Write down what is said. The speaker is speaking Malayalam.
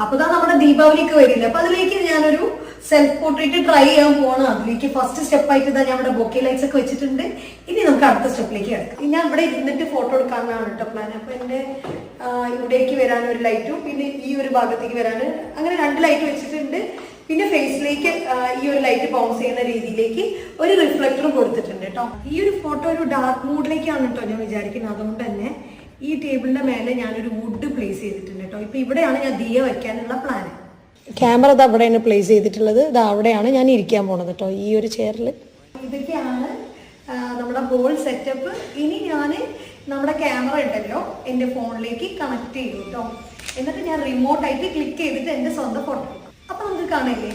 അപ്പൊ ഇതാ നമ്മുടെ ദീപാവലിക്ക് വരില്ല. അപ്പൊ അതിലേക്ക് ഞാനൊരു സെൽഫ് പോർട്രേറ്റ് ട്രൈ ചെയ്യാൻ പോകണം. അതിലേക്ക് ഫസ്റ്റ് സ്റ്റെപ്പ് ആയിട്ട് ഇതാ ഞാൻ ഇവിടെ ബൊക്കെ ലൈറ്റ്സ് ഒക്കെ വെച്ചിട്ടുണ്ട്. ഇനി നമുക്ക് അടുത്ത സ്റ്റെപ്പിലേക്ക് കിടക്കാം. ഞാൻ ഇവിടെ ഇരുന്നിട്ട് ഫോട്ടോ എടുക്കാനാണ് കേട്ടോ പ്ലാൻ. അപ്പൊ എന്റെ ഇവിടേക്ക് വരാൻ ഒരു ലൈറ്റും പിന്നെ ഈ ഒരു ഭാഗത്തേക്ക് വരാൻ അങ്ങനെ 2 ലൈറ്റ് വെച്ചിട്ടുണ്ട്. പിന്നെ ഫേസിലേക്ക് ഈ ഒരു ലൈറ്റ് ബൗൺസ് ചെയ്യുന്ന രീതിയിലേക്ക് ഒരു റിഫ്ലക്ടറും കൊടുത്തിട്ടുണ്ട് കേട്ടോ. ഈ ഒരു ഫോട്ടോ ഒരു ഡാർക്ക് മൂഡിലേക്കാണ് കേട്ടോ ഞാൻ വിചാരിക്കുന്നത്. അതുകൊണ്ട് തന്നെ ഈ ടേബിളിന്റെ മേലെ ഞാനൊരു വുഡ് പ്ലേസ് ചെയ്തിട്ടുണ്ട് കേട്ടോ. ഇപ്പൊ ഇവിടെയാണ് ഞാൻ ദിയ വെക്കാനുള്ള പ്ലാൻ. ക്യാമറ ഇത് അവിടെയാണ് പ്ലേസ് ചെയ്തിട്ടുള്ളത്. ഇത് അവിടെയാണ് ഞാൻ ഇരിക്കാൻ പോണത് കേട്ടോ, ഈ ഒരു ചെയറിൽ. ഇതൊക്കെയാണ് നമ്മുടെ ഹോൾ സെറ്റപ്പ്. ഇനി ഞാൻ നമ്മുടെ ക്യാമറ ഉണ്ടല്ലോ എൻ്റെ ഫോണിലേക്ക് കണക്ട് ചെയ്തു കേട്ടോ. എന്നിട്ട് ഞാൻ റിമോട്ടായിട്ട് ക്ലിക്ക് ചെയ്തിട്ട് എൻ്റെ സ്വന്തം ഫോട്ടോ. അപ്പൊ നമുക്ക് കാണില്ലേ.